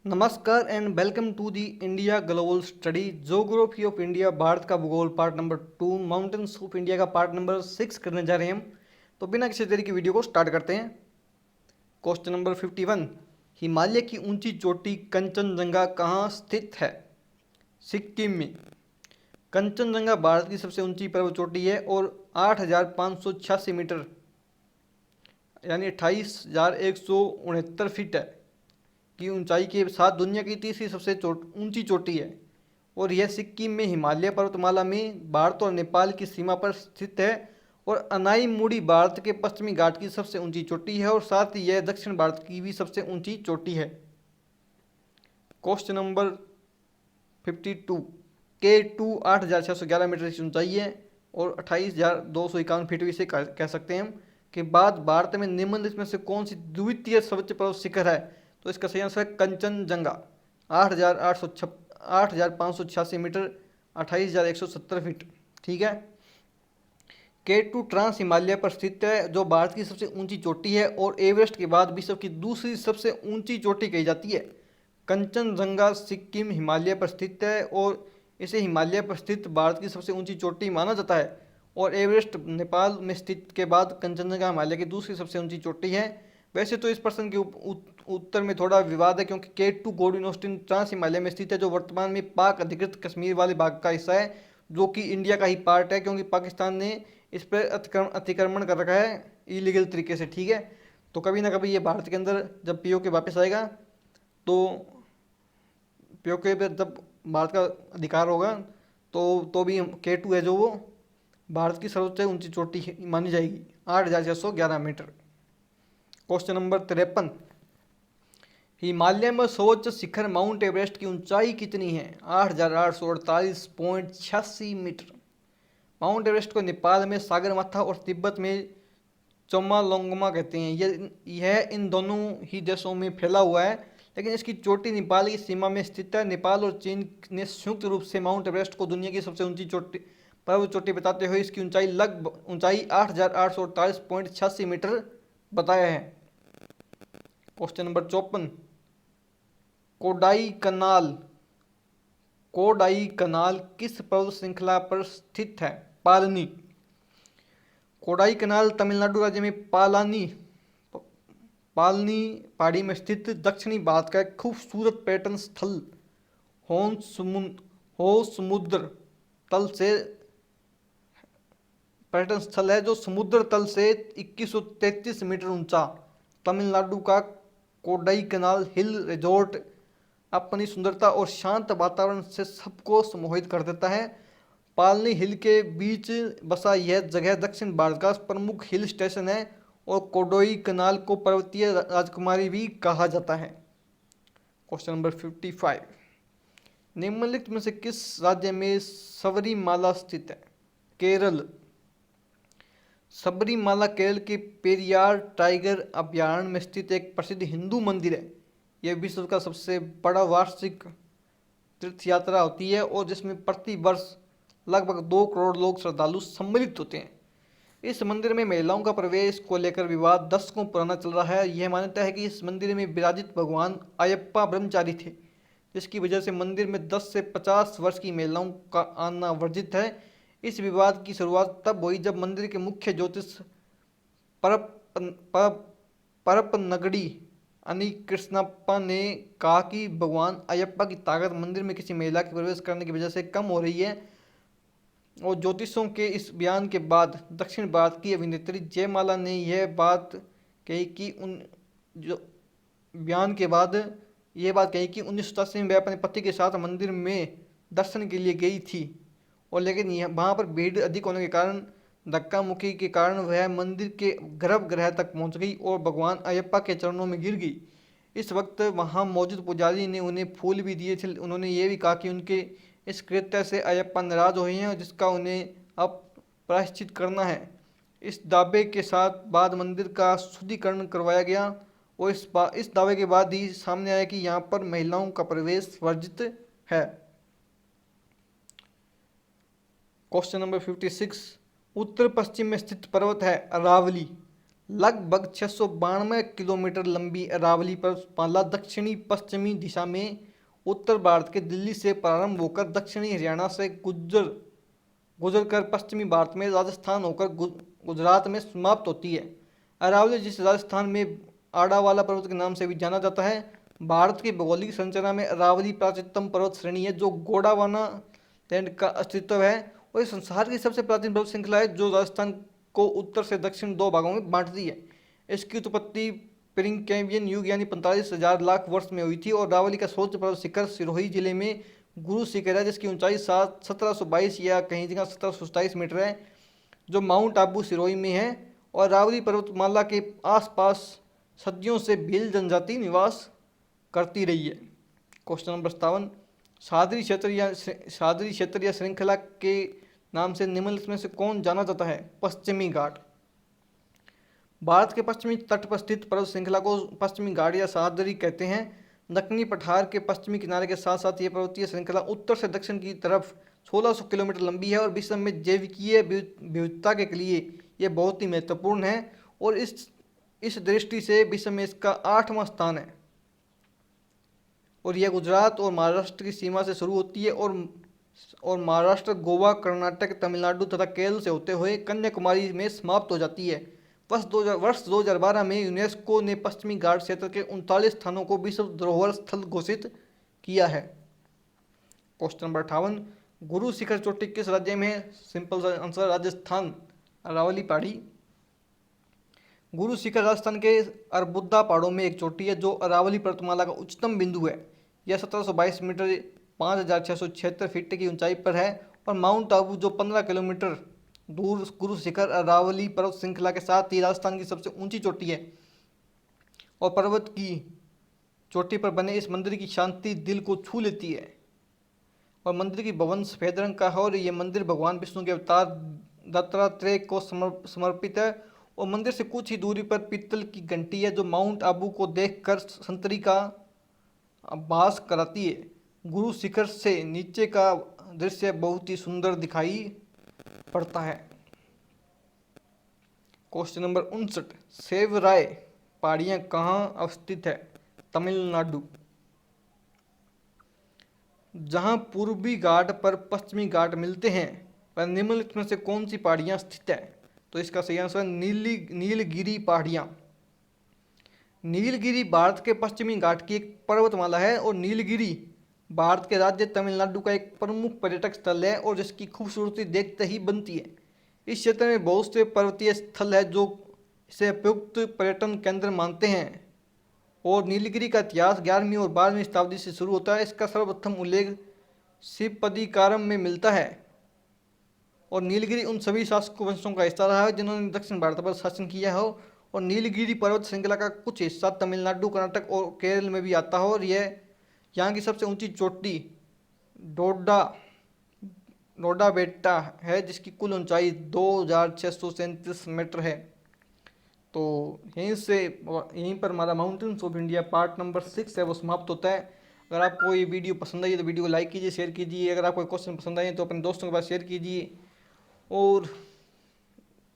नमस्कार and welcome to the India global study geography of India Bharat का भूगोल part number 2 mountains of India का part number 6 करने जा रहे हैं हम। तो बिना किसी देरी की वीडियो को स्टार्ट करते हैं। क्वेश्चन नंबर 51, हिमालय की ऊंची चोटी कंचनजंगा कहाँ स्थित है? सिक्किम में। कंचनजंगा भारत की सबसे ऊंची पर्वत चोटी है और 8,586 मीटर यानी 28,169 फीट है की ऊंचाई के साथ दुनिया की तीसरी सबसे ऊंची चोटी है और यह सिक्किम में हिमालय पर्वतमाला में भारत और नेपाल की सीमा पर स्थित है और अनाई मुड़ी भारत के पश्चिमी घाट की सबसे ऊंची चोटी है और साथ ही यह दक्षिण भारत की भी सबसे ऊंची चोटी है। क्वेश्चन नंबर 52, K2 8,611 मीटर की ऊंचाई है और 28,251 फीट भी से कह सकते हैं हम कि बाद भारत में निम्नलिखित में से कौन सी द्वितीय सर्वोच्च पर्वत शिखर है? तो इसका सही आंसर है कंचनजंगा, 8,586 मीटर 28,170 फीट। ठीक है। K2 ट्रांस हिमालय पर स्थित है जो भारत की सबसे ऊंची चोटी है और एवरेस्ट के बाद विश्व की दूसरी सबसे ऊंची चोटी कही जाती है। कंचनजंगा सिक्किम हिमालय पर स्थित है और इसे हिमालय पर स्थित भारत की सबसे ऊंची चोटी माना जाता है और एवरेस्ट नेपाल में स्थित के बाद कंचनजंगा हिमालय की दूसरी सबसे ऊंची चोटी है। वैसे तो इस प्रश्न के उत्तर में थोड़ा विवाद है क्योंकि K2 गोल्डनोस्टिन ट्रांस हिमालय में स्थित है जो वर्तमान में पाक अधिकृत कश्मीर वाले भाग का हिस्सा है जो कि इंडिया का ही पार्ट है क्योंकि पाकिस्तान ने इस पर अतिक्रमण कर रखा है इलीगल तरीके से। ठीक है। तो कभी ना कभी ये भारत के अंदर जब पीओके वापस आएगा तो पीओके पर जब भारत का अधिकार होगा तो भी K2 है जो वो भारत की सर्वोच्च ऊंची चोटी मानी जाएगी, 8,611 मीटर। क्वेश्चन नंबर 53, हिमालय में सर्वोच्च शिखर माउंट एवरेस्ट की ऊंचाई कितनी है? 8,848.86 मीटर। माउंट एवरेस्ट को नेपाल में सागरमाथा और तिब्बत में चोमालोंगमा कहते हैं। यह इन दोनों ही देशों में फैला हुआ है लेकिन इसकी चोटी नेपाल की सीमा में स्थित है। नेपाल और चीन ने संयुक्त रूप से माउंट एवरेस्ट को दुनिया की सबसे ऊंची चोटी पर्वत चोटी बताते हुए इसकी ऊंचाई 8,848.86 मीटर बताया है। क्वेश्चन नंबर 54, कोडाई कनाल किस पर्वत श्रृंखला पर स्थित है? पालनी। कोडाई कनाल तमिलनाडु राज्य में पालनी पहाड़ी में स्थित दक्षिणी भारत का एक खूबसूरत पर्यटन स्थल है जो समुद्र तल से 2133 मीटर ऊंचा तमिलनाडु का कोडाई कनाल हिल रिजॉर्ट अपनी सुंदरता और शांत वातावरण से सबको सम्मोहित कर देता है। पालनी हिल के बीच बसा यह जगह दक्षिण भारत का प्रमुख हिल स्टेशन है और कोडोई कनाल को पर्वतीय राजकुमारी भी कहा जाता है। क्वेश्चन नंबर 55, निम्नलिखित में से किस राज्य में सबरीमाला स्थित है? केरल। सबरीमाला केरल के पेरियार टाइगर अभयारण्य में स्थित एक प्रसिद्ध हिंदू मंदिर है। यह विश्व का सबसे बड़ा वार्षिक तीर्थ यात्रा होती है और जिसमें प्रति वर्ष लगभग 2 करोड़ लोग श्रद्धालु सम्मिलित होते हैं। इस मंदिर में महिलाओं का प्रवेश को लेकर विवाद दशकों पुराना चल रहा है। यह मान्यता है कि इस मंदिर में विराजित भगवान अयप्पा ब्रह्मचारी थे जिसकी वजह से मंदिर में 10 से 50 वर्ष की महिलाओं का आना वर्जित है। इस विवाद की शुरुआत तब हुई जब मंदिर के मुख्य ज्योतिष परपनगड़ी अनि कृष्णप्पा ने कहा कि भगवान अयप्पा की ताकत मंदिर में किसी महिला के प्रवेश करने की वजह से कम हो रही है और ज्योतिषों के इस बयान के बाद दक्षिण भारत की अभिनेत्री जयमाला ने यह बात कही कि 1987 में वह अपने पति के साथ मंदिर में दर्शन के लिए गई थी और लेकिन वहाँ पर भीड़ अधिक होने के कारण धक्का मुक्की के कारण वह मंदिर के गर्भगृह तक पहुँच गई और भगवान अयप्पा के चरणों में गिर गई। इस वक्त वहाँ मौजूद पुजारी ने उन्हें फूल भी दिए थे। उन्होंने ये भी कहा कि उनके इस कृत्य से अयप्पा नाराज हुए हैं जिसका उन्हें अब प्रायश्चित करना है। इस दावे के साथ बाद मंदिर का शुद्धिकरण करवाया गया और इस दावे के बाद ही सामने आया कि यहाँ पर महिलाओं का प्रवेश वर्जित है। क्वेश्चन नंबर 56, उत्तर पश्चिम में स्थित पर्वत है अरावली। लगभग 692 किलोमीटर लंबी अरावली पर्वतमाला दक्षिणी पश्चिमी दिशा में उत्तर भारत के दिल्ली से प्रारंभ होकर दक्षिणी हरियाणा से गुजरकर पश्चिमी भारत में राजस्थान होकर गुजरात में समाप्त होती है। अरावली, जिसे राजस्थान में आड़ावाला पर्वत के नाम से भी जाना जाता है, भारत की भौगोलिक संरचना में अरावली प्राचीनतम पर्वत श्रेणी है जो गोंडवाना लैंड का अस्तित्व है, और ये संसार की सबसे प्राचीन पर्वत श्रृंखला है जो राजस्थान को उत्तर से दक्षिण दो भागों में बांटती है। इसकी उत्पत्ति प्रीकैम्ब्रियन युग यानी 45,000 लाख वर्ष में हुई थी, और अरावली का सर्वोच्च पर्वत शिखर सिरोही जिले में गुरु शिखर है, जिसकी ऊंचाई 1722 या कहीं जगह 1727 मीटर है, जो माउंट आबू सिरोही में है। और अरावली पर्वतमाला के आसपास सदियों से भील जनजाति निवास करती रही है। क्वेश्चन नंबर 57, सादरी क्षेत्र या श्रृंखला के नाम से निम्नलिखित में से कौन जाना जाता है? पश्चिमी घाट। भारत के पश्चिमी तट पर स्थित पर्वत श्रृंखला को पश्चिमी घाट या सादरी कहते हैं। दक्षिणी पठार के पश्चिमी किनारे के साथ साथ ये पर्वतीय श्रृंखला उत्तर से दक्षिण की तरफ 1600 किलोमीटर लंबी है, और विश्व में जैविकीय विविधता के लिए ये बहुत ही महत्वपूर्ण है, और इस दृष्टि से विश्व में इसका 8वां स्थान है। और यह गुजरात और महाराष्ट्र की सीमा से शुरू होती है, और महाराष्ट्र, गोवा, कर्नाटक, तमिलनाडु तथा केरल से होते हुए कन्याकुमारी में समाप्त हो जाती है। वर्ष 2012 में यूनेस्को ने पश्चिमी घाट क्षेत्र के 39 स्थानों को विश्व धरोहर स्थल घोषित किया है। क्वेश्चन नंबर 58, गुरु शिखर चोटी किस राज्य में है? सिंपल आंसर, राजस्थान, अरावली पहाड़ी। गुरु शिखर राजस्थान के अरबुदा पहाड़ों में एक चोटी है जो अरावली पर्वतमाला का उच्चतम बिंदु है। यह 1722 मीटर 5,676 फीट की ऊंचाई पर है, और माउंट आबू जो 15 किलोमीटर दूर गुरु शिखर अरावली पर्वत श्रृंखला के साथ ही राजस्थान की सबसे ऊंची चोटी है। और पर्वत की चोटी पर बने इस मंदिर की शांति दिल को छू लेती है। और मंदिर की भवन सफेद रंग का है, और यह मंदिर भगवान विष्णु के अवतार दत्तात्रेय को समर्पित है। और मंदिर से कुछ ही दूरी पर पीतल की घंटी है जो माउंट आबू को देखकर संतरी का आभास कराती है। गुरु शिखर से नीचे का दृश्य बहुत ही सुंदर दिखाई पड़ता है। क्वेश्चन नंबर 59, सेवराय पहाड़ियाँ कहाँ अवस्थित है? तमिलनाडु। जहाँ पूर्वी घाट पर पश्चिमी घाट मिलते हैं वह निम्नलिखित में से कौन सी पहाड़ियाँ स्थित है? तो इसका सही आंसर है नीलगिरी पहाड़ियाँ। नीलगिरी भारत के पश्चिमी घाट की एक पर्वतमाला है, और नीलगिरी भारत के राज्य तमिलनाडु का एक प्रमुख पर्यटक स्थल है, और जिसकी खूबसूरती देखते ही बनती है। इस क्षेत्र में बहुत से पर्वतीय स्थल है जो इसे उपयुक्त पर्यटन केंद्र मानते हैं। और नीलगिरी का इतिहास 11वीं और 12वीं शताब्दी से शुरू होता है। इसका सर्वप्रथम उल्लेख शिवपदीकारम में मिलता है। और नीलगिरी उन सभी शासक वंशों का हिस्सा रहा है जिन्होंने दक्षिण भारत पर शासन किया हो। और नीलगिरी पर्वत श्रृंखला का कुछ हिस्सा तमिलनाडु, कर्नाटक और केरल में भी आता हो। और यह यहाँ की सबसे ऊंची चोटी डोडा बेट्टा है, जिसकी कुल ऊंचाई 2,637 मीटर है। तो यहीं पर हमारा mountains of India part number 6 है वो समाप्त होता है। अगर आपको ये वीडियो पसंद आई है तो वीडियो को लाइक कीजिए, शेयर कीजिए। अगर आपको क्वेश्चन पसंद आए तो अपने दोस्तों के पास शेयर कीजिए। और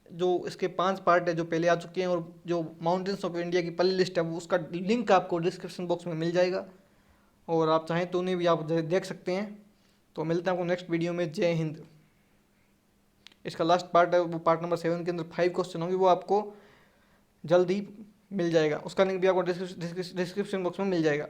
जो इसके 5 पार्ट है जो पहले आ चुके हैं, और जो माउंटेन्स ऑफ इंडिया की प्ले लिस्ट है वो उसका लिंक आपको डिस्क्रिप्शन बॉक्स में मिल जाएगा, और आप चाहें तो उन्हें भी आप देख सकते हैं। तो मिलते हैं आपको नेक्स्ट वीडियो में। जय हिंद। इसका लास्ट पार्ट है वो पार्ट नंबर 7 के अंदर 5 क्वेश्चन होंगे, वो आपको जल्द ही मिल जाएगा। उसका लिंक भी आपको डिस्क्रिप्शन बॉक्स में मिल जाएगा।